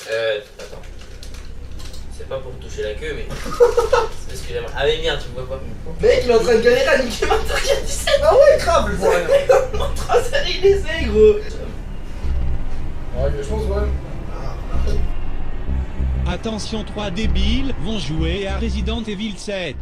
Attends. C'est pas pour toucher la queue, mais. C'est parce que j'aimerais. Ah, mais merde, tu me vois pas. Mec, il est en train de galérer à niquer ma truc à 17. Ah ouais, grave, le vois rien. Mon tracer, il essaie, gros. Ouais, je pense, ouais. Attention, 3 débiles vont jouer à Resident Evil 7.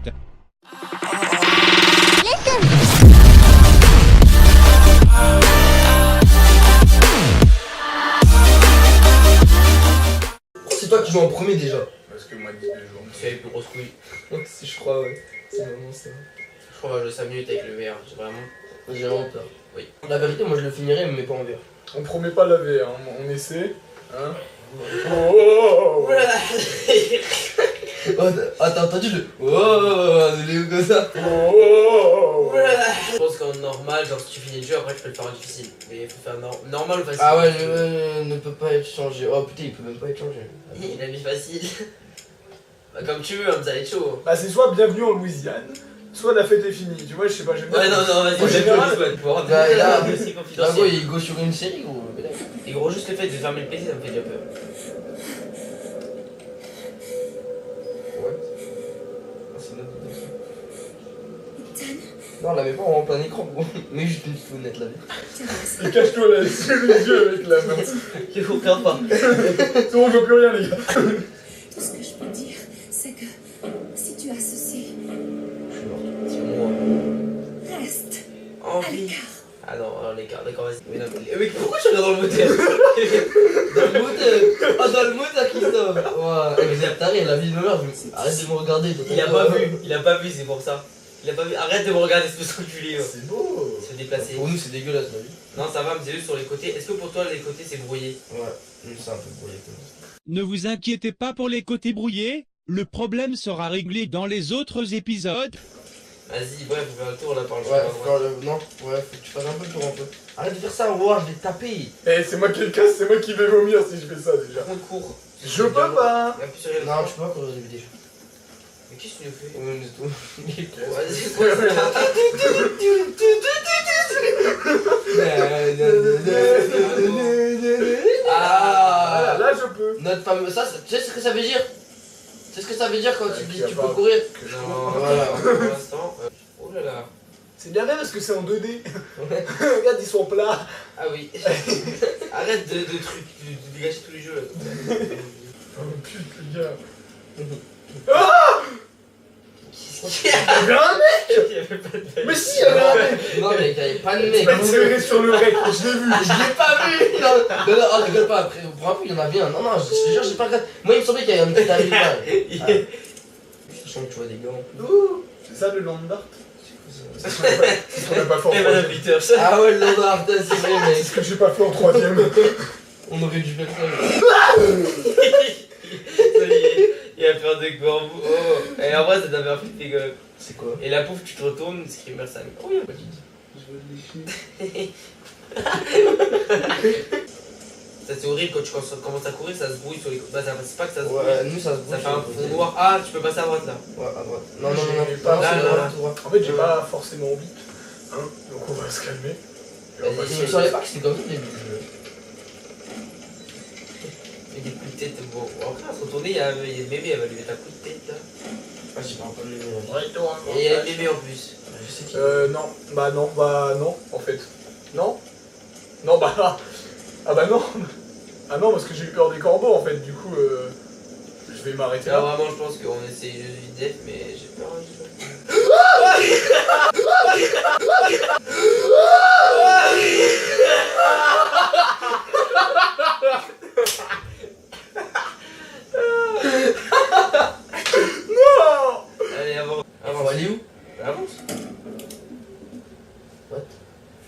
C'est toi qui joues en premier déjà. Parce que moi, 10 jours. Tu as les plus grosses couilles. Si je crois, ouais. C'est vraiment ça. Je crois qu'on va jouer 5 minutes avec le VR. J'ai vraiment peur. Oui. La vérité, moi je le finirai, mais pas en VR. On promet pas la V, hein. On essaie. Hein. Oh, Oh, t'as entendu le. Oh, il est comme ça. oh. Je pense qu'en normal, genre si tu finis le jeu, après tu peux le faire en difficile. Mais il faut faire normal ou facile. Ah ouais, ne peut pas être changé. Oh putain, il peut même pas être changé. Il a mis facile. Bah, comme tu veux, hein, ça va être chaud. Bah, c'est soit bienvenue en Louisiane, soit la fête est finie. Tu vois, je sais pas, j'aime bien. Ouais, non, vas-y, En général, pour Là, là, c'est Là, gros, confidentiel. il go sur une série, gros. Et gros, juste le fait de fermer le PC, ça me fait déjà peur. Ouais. Ah, c'est notre attention. Non, on l'avait pas en plein écran, gros. Mais juste une fenêtre, là. Et cache-toi là, sur les yeux avec la main. Il faut faire pas. C'est bon, je vois plus rien, les gars. Tout ce que je peux dire, c'est que si tu as ceci, Je suis mort. C'est moi. reste à Envie. l'écart. Ah non, alors l'écart, d'accord, vas-y. Mais non, mais pourquoi je regarde dans le moteur? Dans le moteur. Ah, dans le moteur, Christophe. Ouais, mais c'est taré, la vie de ma mère, arrête de me regarder. Il a pas vu, c'est pour ça. Il a pas vu, arrête de me regarder, espèce d'enculé. C'est beau. Se déplacer. Pour nous, c'est dégueulasse, la vie. Non, ça va, mais c'est juste sur les côtés. Est-ce que pour toi, les côtés, c'est brouillé? Ouais, c'est un peu brouillé comme ça. Ne vous inquiétez pas pour les côtés brouillés, le problème sera réglé dans les autres épisodes. Vas-y, ouais, faut faire le tour là par le Ouais, chemin faut droit. faire le. Non, ouais, faut que tu fasses un peu le tour un peu. Arrête de faire ça, ouais, je vais te taper. Eh, c'est moi qui le casse, c'est moi qui vais vomir si je fais ça déjà. Par contre, cours. Je peux pas. Appuie sur les Non, tu peux pas courir au début déjà. Mais qu'est-ce que tu nous fais? Ouais, mais c'est tout. Vas-y, quoi ça? Ah, Là, je peux. notre fameux. Ça, tu sais ce que ça veut dire? Tu sais ce que ça veut dire quand tu dis qu'il y a tu pas- peux courir? Non, Voilà. pour l'instant. Oh là là. C'est bien vrai parce que c'est en 2D. Regarde, ils sont plats. Ah oui. Arrête de dégager tous les jeux là. Oh putain, les gars. Qu'est-ce qu'il y a? Il y avait un mec. Il y avait pas de balle. Mais si, il y avait un mec. Non, mec, y'avait pas de mec. Il m'a tiré sur le rec, je l'ai vu. Je l'ai pas vu! Non, non, non, oh, rigole pas, après, pour un coup, il y en avait un. Non, non, je te jure, j'ai pas regardé. Moi, il me semblait qu'il y avait un petit arrivé là. Sachant que tu vois des gars en plus. Ouh, c'est ça le land d'art. C'est ce qu'on n'a pas fait en Eh madame troisième. Peters. Ah ouais, le Land Art, c'est vrai, C'est mec. ce que j'ai pas fait en troisième. On aurait dû faire ça. Il a peur de corbeau. Oh. Et en vrai, ça t'a fait un flipper quand même. C'est quoi? Et la pouf, tu te retournes, Screamer ça. Oh, il a pas dit. Ça c'est horrible quand tu commences à courir, ça se brouille sur les côtés. Bah, c'est pas que ça se brouille. Ouais, nous ça se bouge. Ça fait un fond noir. Ah, tu peux passer à droite là. Ouais, à droite. Non, non, non, non, J'ai pas pas- là, là, là, là. tout droit. En fait, j'ai pas forcément envie. Hein, donc on va se calmer. Et on va Je me se- savais pas que c'était comme ça au début du jeu. Il y a des coups de tête. Bon, après, à se retourner, il y a le bébé, elle va lui mettre un coup de tête là. Ah, j'ai pas encore le Ouais, toi, Et il y a le bébé en plus. Je sais qui. non. Bah non, en fait. Non. Non, bah. Ah bah non. Ah non, parce que j'ai eu peur des corbeaux en fait, du coup, je vais m'arrêter Là, là. vraiment, je pense qu'on essaie juste vite d'être, mais j'ai peur. Non. Allez, avant. On va aller où? Avance. What?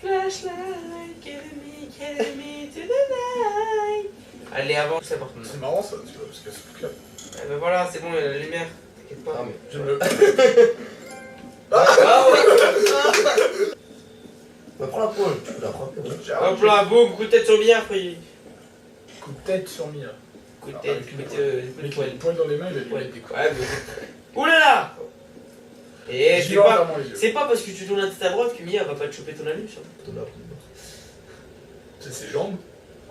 Flashlight, carry me to the night. Allez, avant, c'est important. C'est marrant ça, tu vois, parce que c'est clair. Eh ben voilà, c'est bon, il y a la lumière. T'inquiète pas. Ah, mais. Je me. Ah ouais. Bah, prends la pointe, tu peux la prendre. Hop là, boum, coup de tête sur le billard, frère. Coup de tête sur Mia. Coup de tête, coup de Avec poil. le poing dans les mains, il a dû Ouais, mettre des coups. ouais, mais... Oulala. Et J'y vais en fermant les yeux. c'est pas parce que tu tournes la tête à droite que Mia va pas te choper ton allume, ça. C'est ses jambes.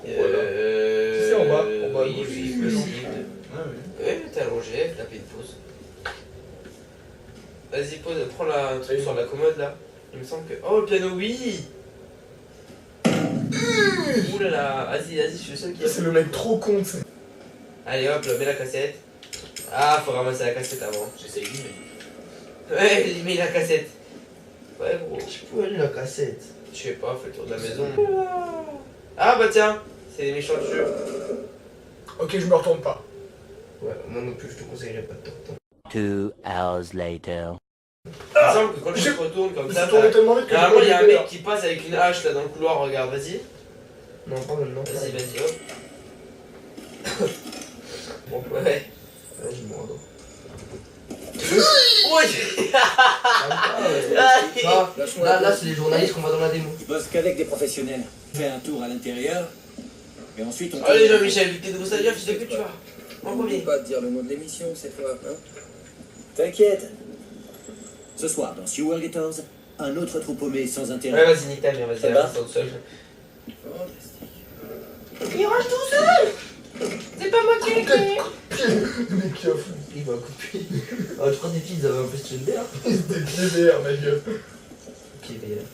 Euh... C'est en bas. En bas à Oui, gauche. oui, Mais non. possible. Ah oui. Ouais, mais t'es allongé, t'as fait une pause. Vas-y, pause, prends un truc sur la commode là. Il me semble que. Oh, le piano, oui! Ouh là là, vas-y, je suis le seul qui. C'est le mec trop con, c'est. Allez hop, mets la cassette. Ah, faut ramasser la cassette avant. J'essaye lui, mais. Ouais, il met la cassette. Ouais, gros. Je peux aller la cassette. Je sais pas, fais le tour de la maison. Ah bah tiens, c'est les méchants du jeu. Ok, je me retourne pas. Ouais, moi non plus, je te conseillerais pas de te retourner. 2 hours later. Il me semble que quand tu te retournes comme Je ça, me tournais tellement vite que normalement il y a un j'ai mec qui passe avec une hache là dans le couloir, regarde, vas-y. Non, pas maintenant. Vas-y, hop. Bon, ouais. Ouais, je me rends. Oui. Là, c'est les journalistes qu'on va dans la démo. Je bosse qu'avec des professionnels. Je fais un tour à l'intérieur, et ensuite on... Allez Jean-Michel, vu que t'es de Bossalia, je sais que tu vas. En premier. pas te dire le nom de l'émission cette fois, hein. T'inquiète. Ce soir, dans Sewer Gators, un autre trou paumé sans Ouais, intérêt. vas-y, nique ta mère, vas-y, Ça va reste tout seul. Fantastique. Il range tout seul. C'est pas moi qui l'ai créé. Le mec qui a fou. Il va couper. Ah, je crois des filles, ils avaient un peu style d'air. Des pieds verts, ma gueule. Pied vert.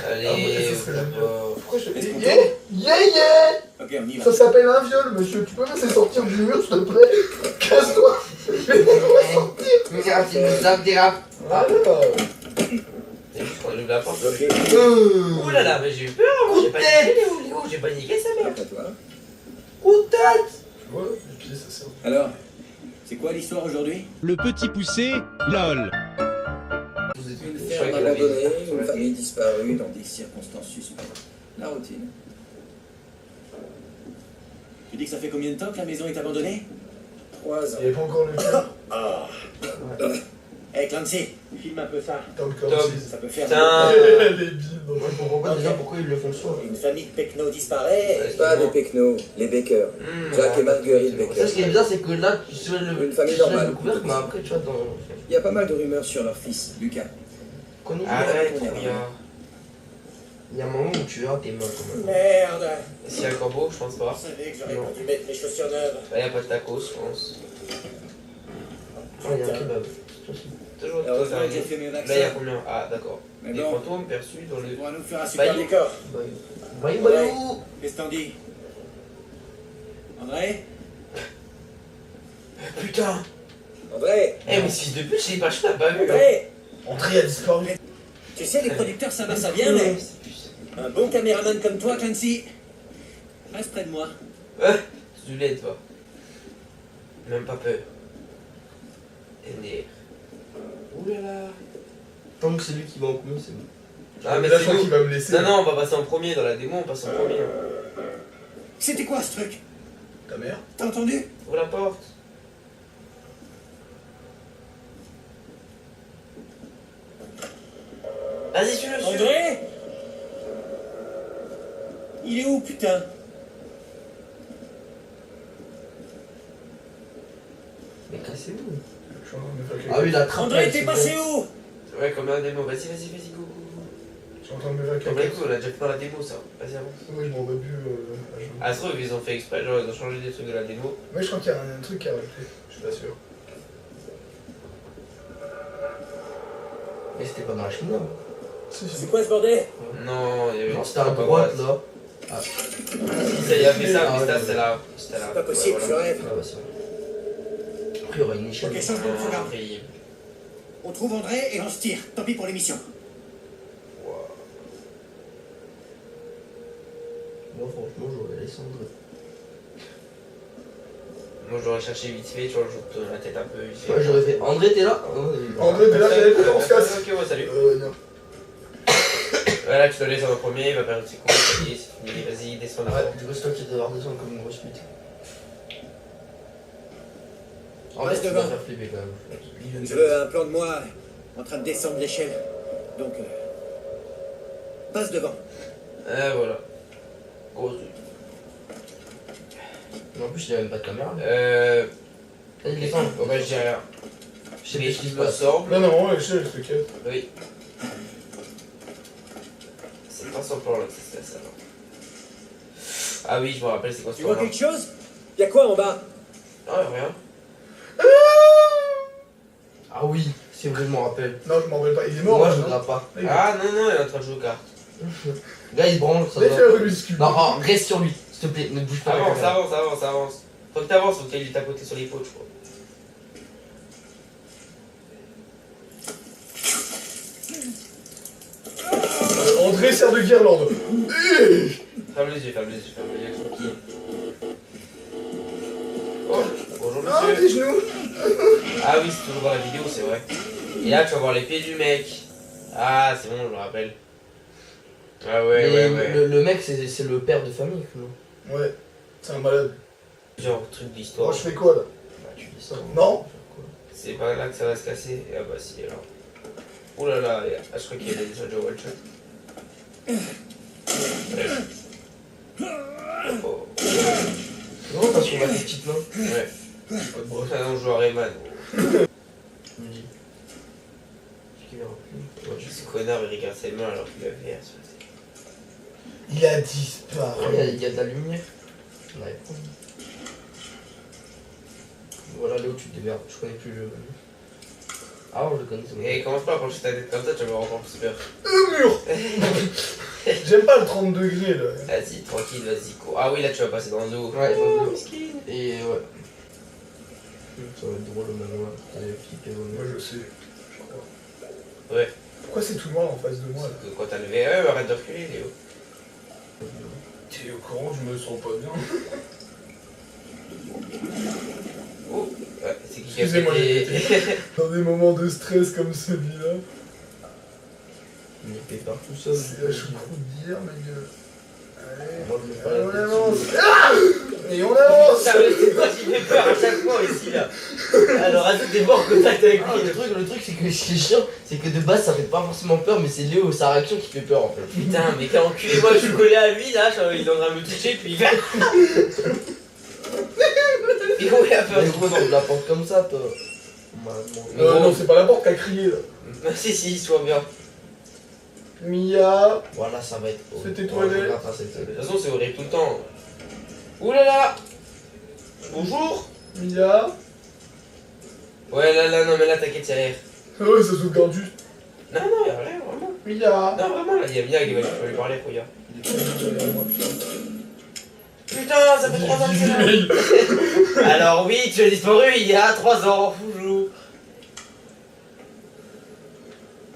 Allez, Ah ouais, ça serait oh. Pourquoi je Est-ce qu'on Yeah, yeah, yeah. Ok, on y va. Ça s'appelle un viol, monsieur. Tu peux me laisser sortir du mur, s'il te plaît? Casse-toi. Regarde, il nous tape des rap. Voilà. On ouvre la porte. Ok. Ouh là là, mais j'ai eu peur, moi j'ai pas niqué Léo, j'ai pas niqué sa mère. Après toi. Coup de tête. Tu vois, les pieds, ça sert. Alors, c'est quoi l'histoire aujourd'hui? Le petit poussé, LOL. Une Je crois ferme qu'il avait- abandonnée, une famille disparue dans des circonstances suspectes. La routine. Tu dis que ça fait combien de temps que la maison est abandonnée? 3 ans. Il n'y avait pas encore le cul. Hey Clancy, filme un peu ça. Dans le Top. corps. Ça peut faire... Putain. Les billes. dans le Moi, je comprends pas déjà pourquoi ils le font soir. Une famille de Pecno disparaît. Ouais, Pas les Pecno, les Baker. Jack et Marguerite Ça, Baker. ce qui est bizarre, c'est que là, tu soulèves le, Une famille tu soulèves normale. le couvercle, mais après, tu vois, dans. Il y a pas mal de rumeurs sur leur fils, Lucas. Qu'on ouvre Arrête, la il y a... Il y a un moment où tu verras tes mains quand même. Merde. S'il y a un corbeau, je pense pas. Je savais que j'aurais Non. pas dû mettre mes chaussures neuves. Là, il y a pas de tacos, je pense. Ah, il y a un kebab. Toujours Heureusement toi, que j'ai fait mes là, il y a vaccins. combien? Ah, d'accord. Mais Des bon, fantômes perçus dans tu le... pourras nous faire un super Bayou. décor. Bayou, Ouais. bayou. Qu'est-ce que t'en dis? André? Putain. André, Eh, mais fils de pute, j'ai pas, je l'ai pas vu. Hein. André! Entrée a disparu. Tu sais, les producteurs, ça va, ça vient, mais... Un bon caméraman comme toi, Clancy, reste près de moi. Tu l'es, toi. Même pas peur. Ouh là là. Tant que c'est lui qui va en premier, c'est bon. Ah, mais là, c'est je crois nous. qu'il va me laisser. Non, non, on va passer en premier dans la démo, on passe en premier. C'était quoi ce truc? Ta mère. T'as entendu? Ouvre la porte. Vas-y, tu le suis. André? Il est où, putain? Mais cassez-vous. Je suis en train de me faire Ah oui, caca. la trappe. André, elle, t'es c'est passé bon. où? Ouais, comme la démo. Vas-y, go, go, go. Je suis en train de me faire Comme caca. les coups, on a déjà fait dans la démo, ça. Vas-y, avance. Ouais, je m'en vais plus. À jouer. Ah, ça se trouve, ils ont fait exprès, genre, ils ont changé des trucs de la démo. Ouais, je crois qu'il y a un truc qui a rajouté. Je suis pas sûr. Mais c'était pas dans la cheminée. hein. Si, si. C'est quoi ce bordel? Non, il y avait Non, une c'était à trappe droite là. Si, ça y a fait ça, Ah, mais ouais, ça, ouais. c'était là. C'était là. C'est pas possible, je rêve. Ah bah c'est vrai. Après, il y aura une échelle. Ok, change de programme. Incroyable. On trouve André et on se tire. Tant pis pour l'émission. Moi, franchement, j'aurais laissé André. Moi, j'aurais cherché vite fait, tu vois, je tourne la tête un peu. vite fait. Ouais, j'aurais fait. André, t'es là? André, t'es là, on se casse. Ok, ouais, salut. Non. Voilà, tu te laisses en premier, il va perdre ses coups, ça y est, c'est fini, vas-y, descends là. Ouais, du coup, c'est toi qui devais redescendre comme une grosse pute. En vrai, Passe tu devant. vas faire flipper quand même. Je veux un plan de moi en train de descendre l'échelle. Donc, passe devant. Voilà. Gros truc. Mais en plus, il y a même pas de caméra. Vas-y, descends. Oh, bah, je dis rien. Je sais Mais pas il ce qui se me passe. semble. Non, non, ouais, je sais, je te casse. Oui. C'est pas son plan là, c'est ça. Ah oui, je me rappelle, c'est quoi ce Tu vois toit-là? quelque chose Y'a quoi en bas? Non, rien. Ah oui, c'est vrai, je m'en rappelle. Non, je m'en rappelle pas. Il est mort. Moi, là, je ne non grappe pas. Ah non, non, il est en train de jouer aux cartes. Là, il se branle, ça Mais va. fais un Rubik's Cube. Non, oh, reste sur lui, s'il te plaît, ne bouge pas. la Avance, caméra. avance, avance, avance. Faut que t'avances, faut qu'il est à côté sur l'épaule, je crois. André sert de guirlande. Ferme les yeux, ferme les yeux, ferme les yeux, son pied. Oh, bonjour Ah, monsieur. tes genoux. Ah oui, c'est toujours dans la vidéo, c'est vrai. Et là, tu vas voir les pieds du mec. Ah, c'est bon, je me rappelle. Ah ouais, Mais ouais, ouais. le mec, c'est le père de famille, quoi. Ouais, c'est un malade. Genre, truc d'histoire. Moi, je fais quoi là? Bah, tu dis ça. Non. C'est pas là que ça va se casser. Ah bah si, alors. Oh là là, je crois qu'il y a déjà déjà one shot. Oh. Non, parce qu'on a des petites mains. Ouais. Bon, Ça, on joue à Rayman. Je me dis. Qui verra plus. Ce connard, il regarde ses mains alors qu'il a VR. il a disparu. Il y a de la lumière. On avait pas. Voilà, Léo, tu te démerdes. Je connais plus le jeu. Ah, je le connais, c'est bon. Et commence pas à pencher ta tête comme ça, tu vas avoir encore plus peur. Mur. J'aime pas le 30 degrés là. Vas-y, tranquille, vas-y, cours. Ah oui, là, tu vas passer dans l'eau. Ouais, Oh, dans le- miskin. Et ouais. Ça va être drôle au moment là. T'avais flippé au Moi moment. je sais. Ouais. Pourquoi c'est tout noir en face de moi là? Parce que quand t'as le VR, arrête de reculer, Léo. T'es au courant, je me sens pas bien. Oh, ouais, c'est qui qui a Excusez-moi, pété. Dans des moments de stress comme celui-là, Il est pas tout seul. c'est la choucroute d'hier, ma gueule. Allez, Moi, je me fais allez, la on tête avance. dessus. Ah et on avance. Ça me fait pas qui fait peur à chaque fois ici là. Alors rajoute des bons en contact avec Ah, lui. le truc c'est que ce qui est chiant, c'est que de base ça fait pas forcément peur, mais c'est Léo, sa réaction qui fait peur en fait. Putain, mais quel enculé, moi je suis collé à lui là, il est en train de me toucher puis il va. Et comment il a peur Mais du gros, coup tu la porte comme ça, toi. Non, c'est pas la porte qui a crié là. Si, si, soit bien. Mia, Voilà, ça va être. C'est tes Ouais, toilettes. je regarde ça, c'est De toute façon, c'est horrible tout le temps. Ouh là là. Bonjour. Mia. Ouais, là, non, mais là, t'inquiète, y'a l'air. Ah ouais, ça sauvegarde juste. Non, non, y'a rien, vraiment. Mia. Non, vraiment, là, y'a Mia qui va lui parler, regarde. Putain, ça fait 3 ans que c'est là. Alors oui, tu as disparu il y a 3 ans, foujou.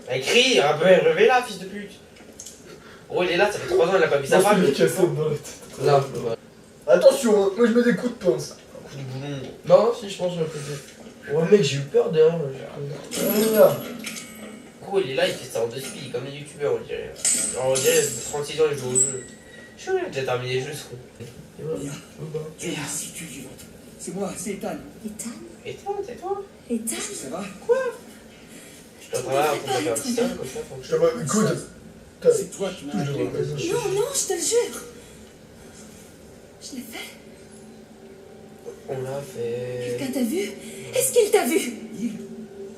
Bah, crie, réveille là, fils de pute. Gros, il est là, ça fait 3 ans, il a pas vu sa Ça femme. fait cassette dans la tête. Là, ouais. Attention, hein, moi je mets des coups de pince. Un coup de boulon. Non, si, je pense que je me faisais. Ouais, mec, j'ai eu peur derrière. Mia. Gros, il est là, il fait ça en 2 speed, comme les youtubeurs, on dirait. Genre, on dirait, ça fait 36 ans, il joue au jeu. Je suis déjà terminé le jeu, ce con. Et voilà. Tu es si tu es vivante. C'est moi, c'est Ethan. Ethan Et toi, c'est toi? Ethan Ça va? Je suis en train là, pour me faire un petit stun, comme ça, faut que Je te vois, écoute. T'as- C'est toi qui m'as Je appelé. vois pas ça. Non, non, je te le jure. Je l'ai fait. On l'a fait. Quelqu'un t'a vu? Est-ce qu'il t'a vu? Il?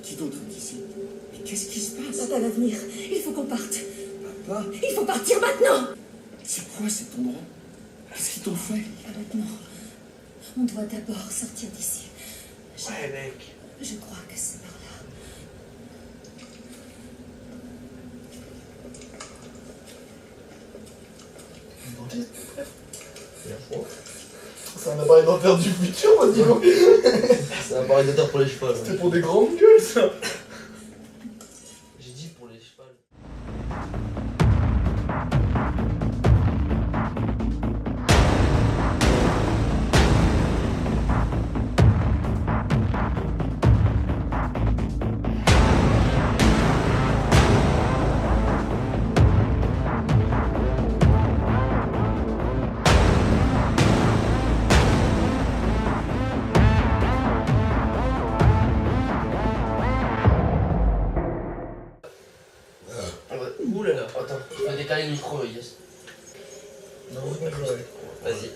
Qui d'autre est ici? Mais qu'est-ce qui se passe? Papa va venir. Il faut qu'on parte. Papa? Il faut partir maintenant. C'est quoi cet endroit? Qu'est-ce qu'ils t'ont fait? Pas maintenant. On doit d'abord sortir d'ici. Ouais, mec. Je crois que c'est par là. C'est un appareil dentaire du futur, moi, dis donc. C'est un appareil de terre pour les chevaux. C'était pour des grandes gueules, ça. J'ai dit pour les chevaux. Ouh là là. Attends, je peux décaler le micro, yes. Non, ouais. Vas-y.